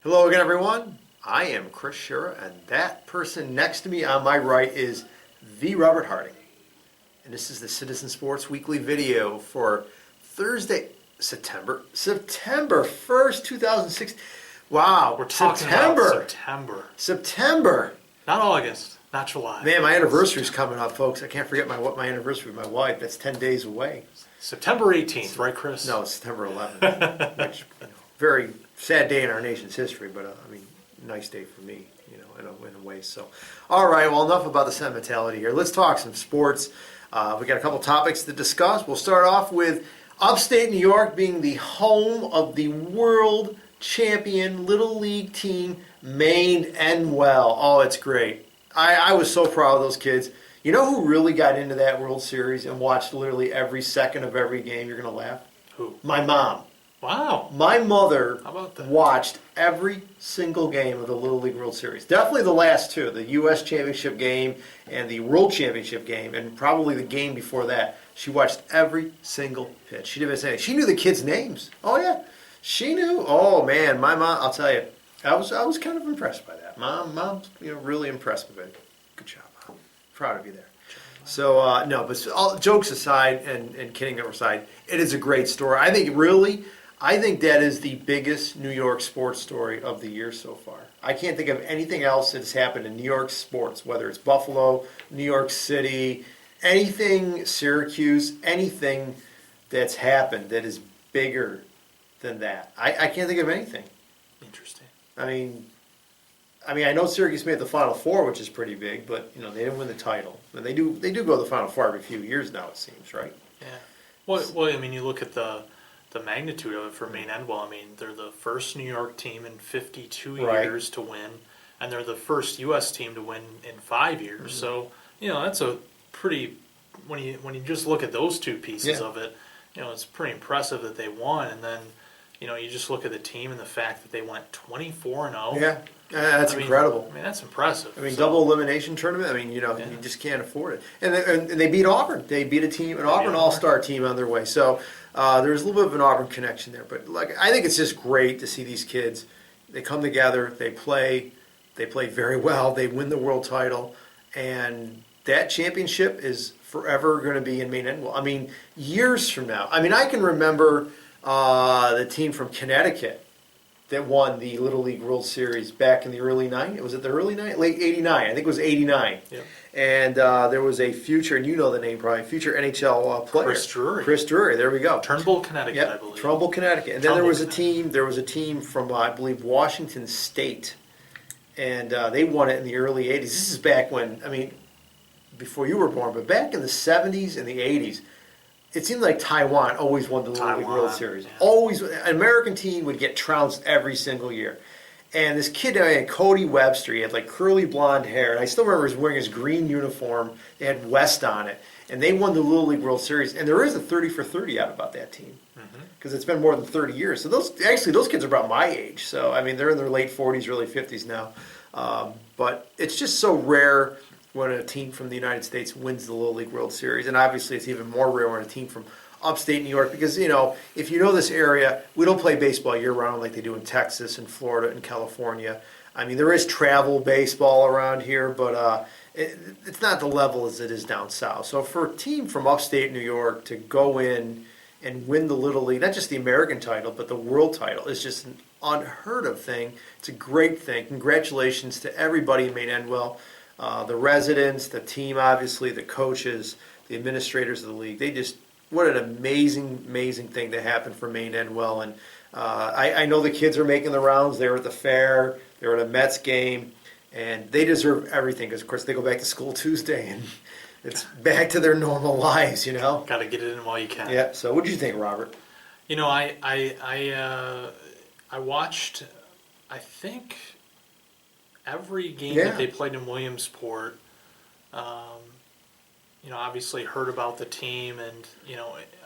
Hello again, everyone. I am Chris Sciria, and that person next to me on my right is the Robert Harding. And this is the Citizen Sports Weekly video for Thursday, September 1st, 2016. Wow, We're talking about September. Not August, not July. Man, my anniversary is coming up, folks. I can't forget my anniversary with my wife. That's 10 days away. September 18th, right, Chris? No, it's September 11th. Which, very sad day in our nation's history, but nice day for me, in a way. So, all right, well, enough about the sentimentality here. Let's talk some sports. We got a couple topics to discuss. We'll start off with upstate New York being the home of the world champion Little League team, Maine-Endwell. Oh, it's great. I was so proud of those kids. You know who really got into that World Series and watched literally every second of every game? You're going to laugh. Who? My mom. Wow. My mother How about that? watched every single game of the Little League World Series. Definitely the last two, the U.S. Championship game and the World Championship game, and probably the game before that. She watched every single pitch. She didn't miss anything. She knew the kids' names. Oh, yeah. She knew. Oh, man. My mom, I'll tell you, I was kind of impressed by that. Mom's really impressed with it. Good job, Mom. Proud of you there. So, no, but all jokes aside and kidding aside, it is a great story. I think that is the biggest New York sports story of the year so far. I can't think of anything else that's happened in New York sports, whether it's Buffalo, New York City, anything, Syracuse, anything that's happened that is bigger than that. I can't think of anything. Interesting. I know Syracuse made the Final Four, which is pretty big, but they didn't win the title. And they do go to the Final Four every few years now, it seems, right? Yeah. Well, you look at the magnitude of it for Maine-Endwell. They're the first New York team in 52 years to win, and they're the first U.S. team to win in 5 years. Mm-hmm. So, that's a pretty, when you just look at those two pieces of it, it's pretty impressive that they won. And then, you just look at the team and the fact that they went 24-0. Yeah. That's incredible. That's impressive. Double elimination tournament. You just can't afford it. And they beat Auburn. They beat an Auburn All-Star team on their way. So there's a little bit of an Auburn connection there. But I think it's just great to see these kids. They come together. They play very well. They win the world title, and that championship is forever going to be in Maine-Endwell. Years from now. I can remember the team from Connecticut that won the Little League World Series back in the early 90s. Was it the early 90s? Late 89. I think it was 89. Yeah. And there was a future, and you know the name probably, future NHL player. Chris Drury, there we go. Turnbull, Connecticut, I believe. Trumbull, Connecticut. And then there was a team from, I believe, Washington State. And they won it in the early 80s. This is back when, before you were born, but back in the 70s and the 80s, it seemed like Taiwan always won the Little League World Series. Yeah. Always, an American team would get trounced every single year. And this kid, Cody Webster, he had like blonde hair, and I still remember he was wearing his green uniform. They had West on it, and they won the Little League World Series. And there is a 30 for 30 out about that team because it's been more than 30 years. So those kids are about my age. So they're in their late 40s, early 50s now. But it's just so rare when a team from the United States wins the Little League World Series. And obviously it's even more rare when a team from upstate New York, because, if you know this area, we don't play baseball year-round like they do in Texas and Florida and California. There is travel baseball around here, but it's not the level as it is down south. So for a team from upstate New York to go in and win the Little League, not just the American title, but the world title, is just an unheard of thing. It's a great thing. Congratulations to everybody in Maine-Endwell. The residents, the team, obviously, the coaches, the administrators of the league. What an amazing, amazing thing to happen for Maine-Endwell. And I know the kids are making the rounds. They were at the fair. They were at a Mets game. And they deserve everything because, of course, they go back to school Tuesday. And it's back to their normal lives, Got to get it in while you can. Yeah. So what did you think, Robert? I watched, I think, every game that they played in Williamsport. Obviously heard about the team, and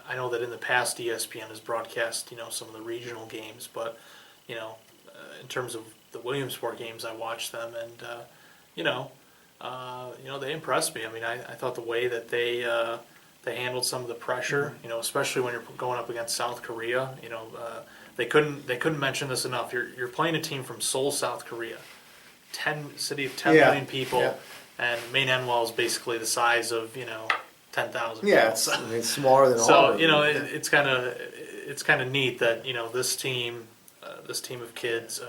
I know that in the past ESPN has broadcast some of the regional games, but in terms of the Williamsport games, I watched them, and they impressed me. I thought the way that they they handled some of the pressure. You know, especially when you're going up against South Korea. You know, they couldn't mention this enough. You're playing a team from Seoul, South Korea, city of 10 million people, and Maine-Endwell is basically the size of 10,000. Yeah, it's smaller than all. So it's kind of neat that this team of kids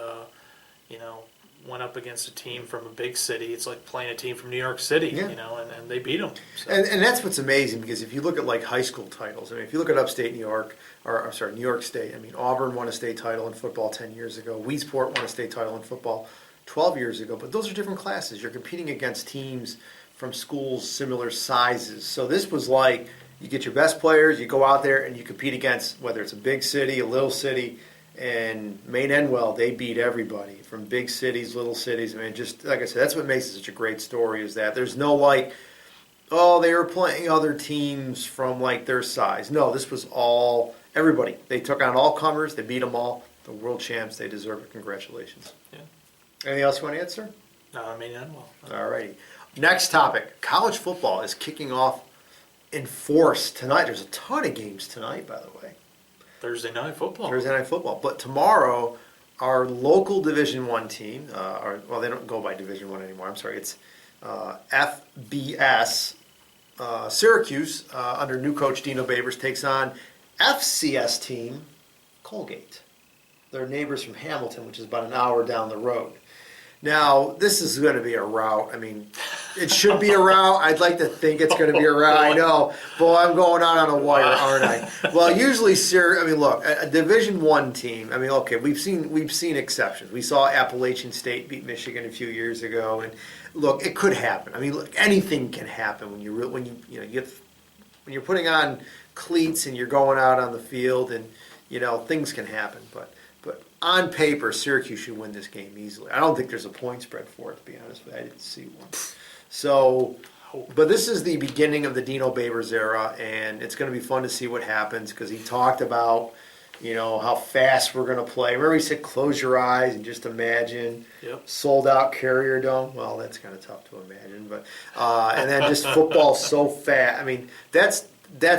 went up against a team from a big city. It's like playing a team from New York City, and they beat them. So. And that's what's amazing, because if you look at like high school titles, I mean, if you look at upstate New York, or I'm sorry, New York State, I mean, Auburn won a state title in football 10 years ago. Weedsport won a state title in football 12 years ago. But those are different classes. You're competing against teams from schools similar sizes. So this was like, you get your best players, you go out there and you compete against, whether it's a big city, a little city, and Maine-Endwell, they beat everybody from big cities, little cities. I mean, just like I said, that's what makes it such a great story, is that there's no like, oh, they were playing other teams from like their size. No, this was all, everybody. They took on all comers, they beat them all. The world champs, they deserve it. Congratulations. Yeah. Anything else you want to answer? No, Maine-Endwell. All righty. Next topic. College football is kicking off in force tonight. There's a ton of games tonight, by the way. Thursday night football. Thursday night football. But tomorrow, our local Division I team, they don't go by Division I anymore. I'm sorry. It's FBS. Syracuse, under new coach Dino Babers, takes on FCS team Colgate. They're neighbors from Hamilton, which is about an hour down the road. Now, this is going to be a rout. I mean, it should be a rout. I'd like to think it's going to be a rout. I know. Boy, I'm going out on a wire, aren't I? Well, usually, look, a Division I team, okay, we've seen exceptions. We saw Appalachian State beat Michigan a few years ago, and look, it could happen. I mean, look, anything can happen when you're putting on cleats and you're going out on the field, and things can happen. But on paper, Syracuse should win this game easily. I don't think there's a point spread for it, to be honest with you. I didn't see one. So, but this is the beginning of the Dino Babers era, and it's going to be fun to see what happens, because he talked about, how fast we're going to play. Remember he said, close your eyes and just imagine. Yep. Sold out Carrier Dome. Well, that's kind of tough to imagine, but and then just football so fast. I mean, that's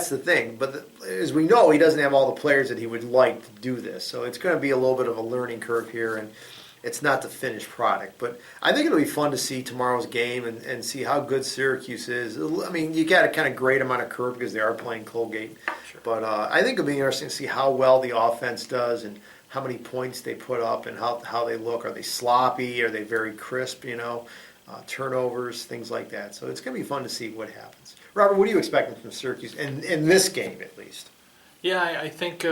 the thing. But as we know, he doesn't have all the players that he would like to do this. So it's going to be a little bit of a learning curve here, and it's not the finished product. But I think it'll be fun to see tomorrow's game and see how good Syracuse is. I mean, you got to kind of grade them on a curve because they are playing Colgate. Sure. But I think it'll be interesting to see how well the offense does and how many points they put up and how they look. Are they sloppy? Are they very crisp, turnovers, things like that. So it's going to be fun to see what happens. Robert, what are you expecting from Syracuse in this game, at least? Yeah, I think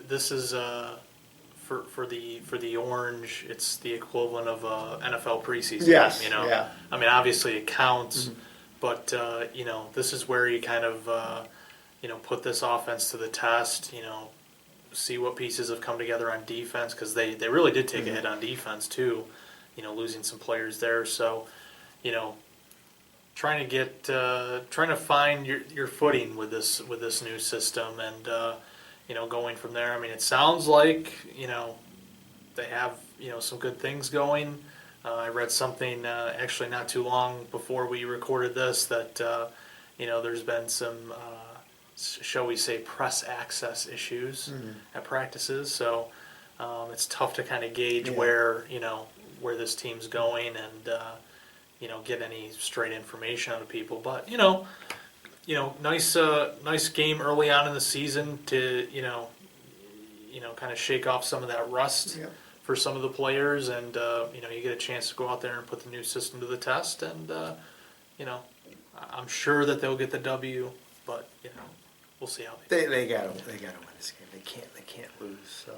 this is for the Orange. It's the equivalent of NFL preseason. Yes. Yeah. I mean, obviously it counts, but this is where you kind of put this offense to the test. See what pieces have come together on defense, because they really did take a hit on defense too. Losing some players there. So, trying to find your footing with this new system, and going from there. I mean, it sounds like they have some good things going. I read something actually not too long before we recorded this that there's been some shall we say press access issues at practices. So it's tough to kind of gauge where this team's going and get any straight information out of people. But nice game early on in the season to kind of shake off some of that rust for some of the players, and you get a chance to go out there and put the new system to the test, and I'm sure that they'll get the W, but we'll see how they got to win this game. They can't lose. So.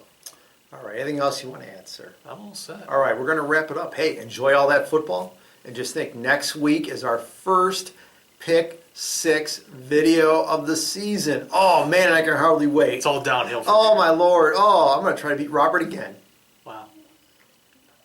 All right, anything else you want to add, sir? I'm all set. All right, we're going to wrap it up. Hey, enjoy all that football, and just think, next week is our first Pick 6 video of the season. Oh, man, I can hardly wait. It's all downhill from Oh, here. my Lord. Oh, I'm going to try to beat Robert again. Wow.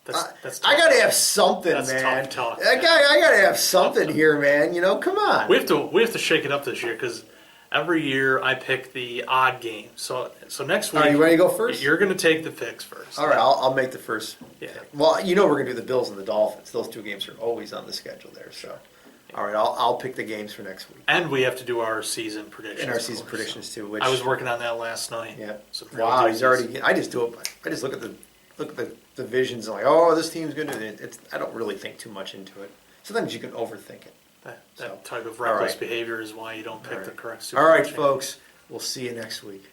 That's tough. I got to have something, That's man. tough talk. I got to have something here, man. Come on. We have to shake it up this year, because every year I pick the odd game. So next week, Are you ready to go first? You're going to take the picks first. All right, I'll make the first Yeah. pick. Well, we're going to do the Bills and the Dolphins. Those two games are always on the schedule there. So, All right, I'll pick the games for next week. And we have to do our season predictions. And our of season course, predictions so. too. Which I was working on that last night. yeah. Some real Wow, he's doozies. already. I just do it. I just look at the divisions and like, oh, this team's good. It's. I don't really think too much into it. Sometimes you can overthink it. That So, type of all reckless right. behavior is why you don't pick All the right. correct Super All right, Bowl champion. folks. We'll see you next week.